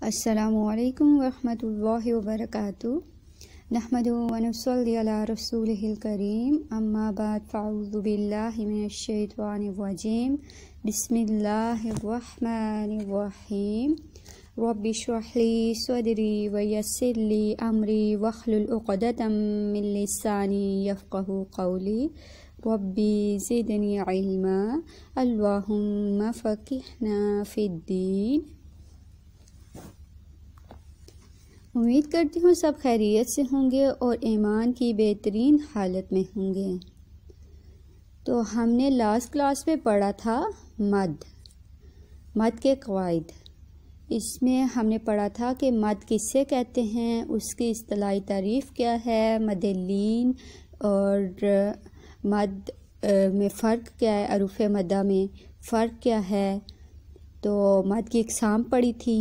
السلام علیکم ورحمۃ اللہ وبرکاتہ نحمدہ و نصلی علی رسولہ الکریم اما بعد فاعوذ باللہ من الشیطان الرجیم بسم اللہ الرحمن الرحیم رب اشرح لی صدری ویسر لی امری واحلل عقدۃ من لسانی یفقہوا قولی ربی زدنی علما اللہم فقہنا فی الدین۔ امید کرتی ہوں سب خیریت سے ہوں گے اور ایمان کی بہترین حالت میں ہوں گے۔ تو ہم نے لاسٹ کلاس میں پڑھا تھا مد کے قواعد۔ اس میں ہم نے پڑھا تھا کہ مد کس سے کہتے ہیں، اس کی اصطلاحی تعریف کیا ہے، مد لین اور مد میں فرق کیا ہے، حروف مدہ میں فرق کیا ہے۔ تو مد کی اقسام پڑھی تھی۔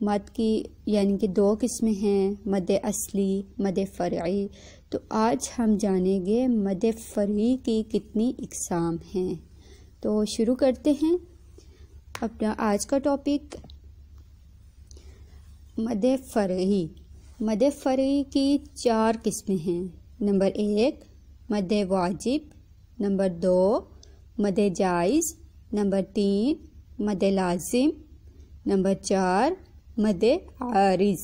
مد کی یعنی کہ دو قسمیں ہیں، مد اصلی، مد فرعی۔ تو آج ہم جانیں گے مد فرعی کی کتنی اقسام ہیں۔ تو شروع کرتے ہیں اپنا آج کا ٹاپک، مد فرعی۔ مد فرعی کی 4 قسمیں ہیں۔ نمبر 1 مد واجب، نمبر 2 مد جائز، نمبر 3 مد لازم، نمبر 4 مد عارض۔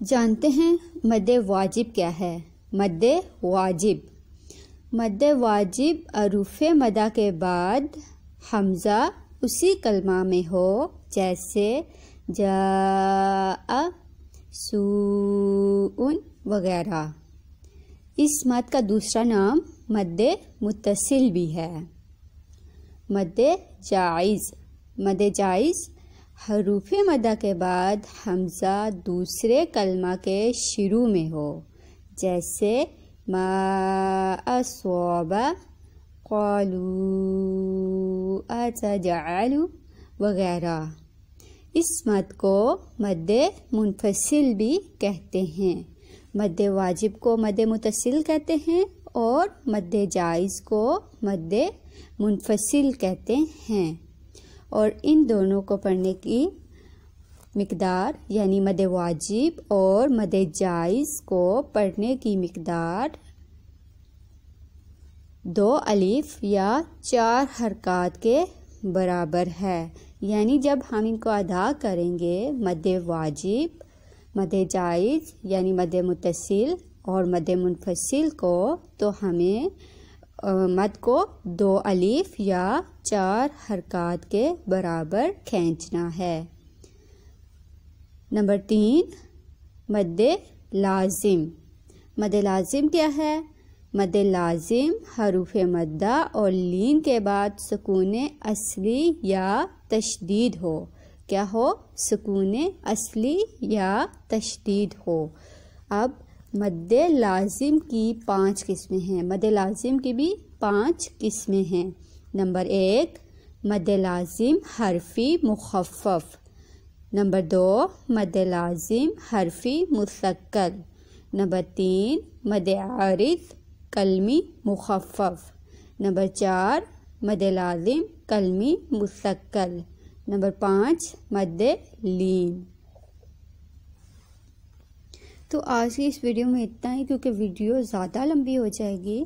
جانتے ہیں مد واجب کیا ہے۔ مد واجب حروف مدہ کے بعد حمزہ اسی کلمہ میں ہو، جیسے جاء، سوء وغیرہ۔ اس مد کا دوسرا نام مد متصل بھی ہے۔ مد جائز حروف مدہ کے بعد حمزہ دوسرے کلمہ کے شروع میں ہو، جیسے ما اصاب، قالوا اتجعل وغیرہ۔ اس مد کو مد منفصل بھی کہتے ہیں۔ مد واجب کو مد متصل کہتے ہیں اور مد جائز کو مد منفصل کہتے ہیں۔ اور ان دونوں کو پڑھنے کی مقدار یعنی مد واجب اور مد جائز کو پڑھنے کی مقدار 2 الف یا 4 حرکات کے برابر ہے۔ یعنی جب ہم ان کو ادا کریں گے، مد واجب، مد جائز یعنی مد متصل اور مد منفصل کو، تو ہمیں مد کو 2 الف یا 4 حرکات کے برابر کھینچنا ہے۔ نمبر 3 مد لازم۔ مد لازم کیا ہے؟ مد لازم حروف مدہ اور لین کے بعد سکون اصلی یا تشدید ہو۔ کیا ہو؟ سکون اصلی یا تشدید ہو۔ اب مد لازم کی 5 قسمیں ہیں۔ مد لازم کی بھی 5 قسمیں ہیں۔ نمبر 1 مد لازم حرفی مخفف، نمبر 2 مد لازم حرفی مثقل، نمبر 3 مد عارض کلمی مخفف، نمبر 4 مد لازم کلمی مثقل، نمبر 5 مد لین۔ تو آج کی اس ویڈیو میں اتنا ہی، کیونکہ ویڈیو زیادہ لمبی ہو جائے گی۔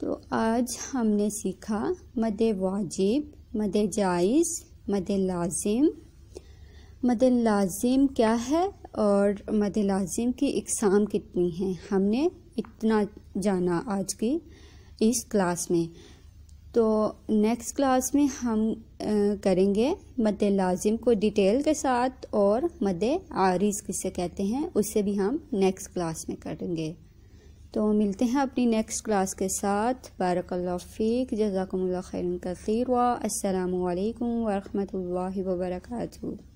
تو آج ہم نے سیکھا مد واجب، مد جائز، مد لازم۔ مد لازم کیا ہے اور مد لازم کی اقسام کتنی ہیں، ہم نے اتنا جانا آج کی اس کلاس میں۔ تو نیکسٹ کلاس میں ہم کریں گے مد لازم کو ڈیٹیل کے ساتھ، اور مد عارض کسے کہتے ہیں اسے بھی ہم نیکسٹ کلاس میں کریں گے۔ تو ملتے ہیں اپنی نیکسٹ کلاس کے ساتھ۔ بارک اللہ فیک، جزاکم اللہ خیرا کثیرا۔ السلام علیکم ورحمۃ اللہ وبرکاتہ۔